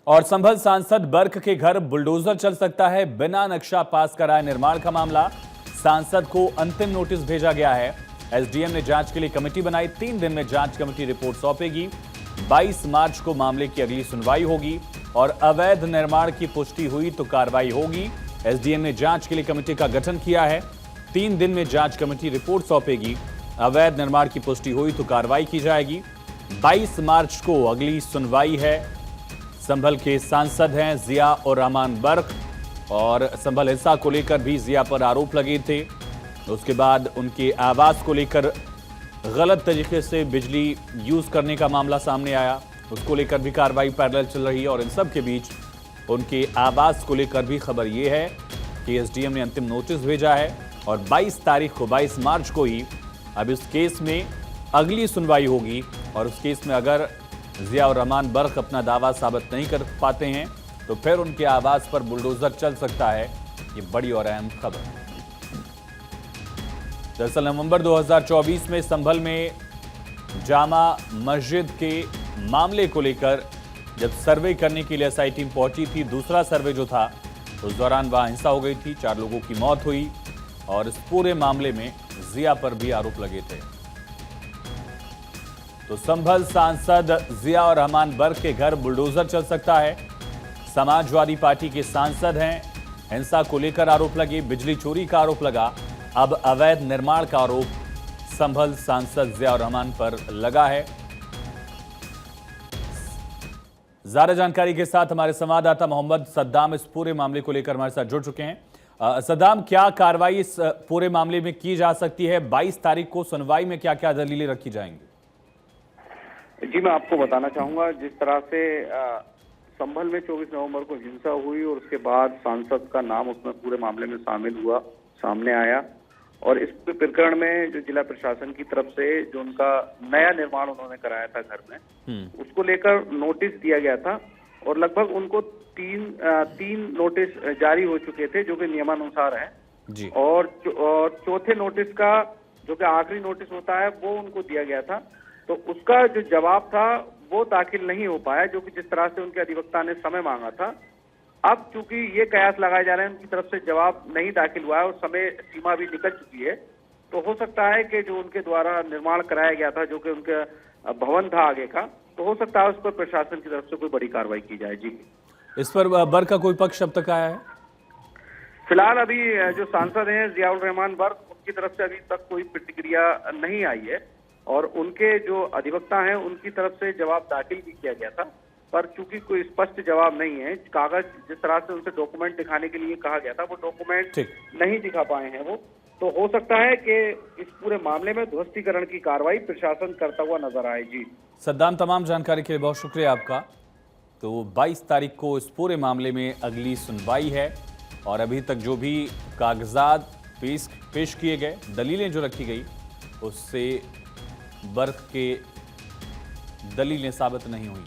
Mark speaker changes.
Speaker 1: और संभल सांसद बर्क के घर बुलडोजर चल सकता है, बिना नक्शा पास कराए निर्माण का मामला। सांसद को अंतिम नोटिस भेजा गया है। एसडीएम ने जांच के लिए कमेटी बनाई। 3 दिन में जांच कमेटी रिपोर्ट सौंपेगी। 22 मार्च को मामले की अगली सुनवाई होगी और अवैध निर्माण की पुष्टि हुई तो कार्रवाई होगी। एसडीएम ने जांच के लिए कमेटी का गठन किया है। 3 दिन में जांच कमेटी रिपोर्ट सौंपेगी। अवैध निर्माण की पुष्टि हुई तो कार्रवाई की जाएगी। 22 मार्च को अगली सुनवाई है। संभल के सांसद हैं जिया और रहमान बर्क, और संभल हिस्सा को लेकर भी जिया पर आरोप लगे थे। उसके बाद उनके आवास को लेकर गलत तरीके से बिजली यूज करने का मामला सामने आया, उसको लेकर भी कार्रवाई पैरेलल चल रही है। और इन सब के बीच उनके आवास को लेकर भी खबर यह है कि एसडीएम ने अंतिम नोटिस भेजा है और 22 मार्च को ही अब इस केस में अगली सुनवाई होगी। और उस केस में अगर जिया और रहमान बर्क अपना दावा साबित नहीं कर पाते हैं तो फिर उनके आवास पर बुलडोजर चल सकता है। ये बड़ी और अहम खबर। दरअसल नवंबर 2024 में संभल में जामा मस्जिद के मामले को लेकर जब सर्वे करने के लिए एसआई टीम पहुंची थी, दूसरा सर्वे जो था उस दौरान वहां हिंसा हो गई थी, 4 लोगों की मौत हुई और इस पूरे मामले में जिया पर भी आरोप लगे थे। तो संभल सांसद जिया और रहमान बर्क के घर बुलडोजर चल सकता है। समाजवादी पार्टी के सांसद हैं, हिंसा को लेकर आरोप लगे, बिजली चोरी का आरोप लगा, अब अवैध निर्माण का आरोप संभल सांसद जिया और रहमान पर लगा है। ज्यादा जानकारी के साथ हमारे संवाददाता मोहम्मद सद्दाम इस पूरे मामले को लेकर हमारे साथ जुड़ चुके हैं। सद्दाम, क्या कार्रवाई इस पूरे मामले में की जा सकती है? 22 तारीख को सुनवाई में क्या क्या दलीलें रखी जाएंगी?
Speaker 2: जी, मैं आपको बताना चाहूंगा, जिस तरह से संभल में 24 नवंबर को हिंसा हुई और उसके बाद सांसद का नाम उसमें पूरे मामले में शामिल हुआ, सामने आया। और इस प्रकरण में जो जिला प्रशासन की तरफ से जो उनका नया निर्माण उन्होंने कराया था घर में, उसको लेकर नोटिस दिया गया था और लगभग उनको तीन नोटिस जारी हो चुके थे जो कि नियमानुसार है
Speaker 1: जी।
Speaker 2: और चौथे नोटिस का जो कि आखिरी नोटिस होता है वो उनको दिया गया था। तो उसका जो जवाब था वो दाखिल नहीं हो पाया, जो कि जिस तरह से उनके अधिवक्ता ने समय मांगा था। अब चूंकि ये कयास लगाए जा रहे हैं उनकी तरफ से जवाब नहीं दाखिल हुआ है और समय सीमा भी निकल चुकी है, तो हो सकता है कि जो उनके द्वारा निर्माण कराया गया था, जो कि उनका भवन था आगे का, तो हो सकता है उस पर प्रशासन की तरफ से कोई बड़ी कार्रवाई की जाए। जी,
Speaker 1: इस पर बर्क का कोई पक्ष अब तक आया है?
Speaker 2: फिलहाल अभी जो सांसद हैं जिया उर रहमान बर्क, उनकी तरफ से अभी तक कोई प्रतिक्रिया नहीं आई है और उनके जो अधिवक्ता हैं उनकी तरफ से जवाब दाखिल भी किया गया था, पर चूंकि कोई स्पष्ट जवाब नहीं है, कागज जिस तरह से उनसे डॉक्यूमेंट दिखाने के लिए कहा गया था वो डॉक्यूमेंट नहीं दिखा पाए हैं वो, तो हो सकता है कि इस पूरे मामले में ध्वस्तीकरण की कार्रवाई प्रशासन करता हुआ नजर आए। जी
Speaker 1: सद्दाम, तमाम जानकारी के लिए बहुत शुक्रिया आपका। तो 22 तारीख को इस पूरे मामले में अगली सुनवाई है और अभी तक जो भी कागजात पेश किए गए, दलीलें जो रखी गई, उससे बर्क के दलीलें साबित नहीं हुई।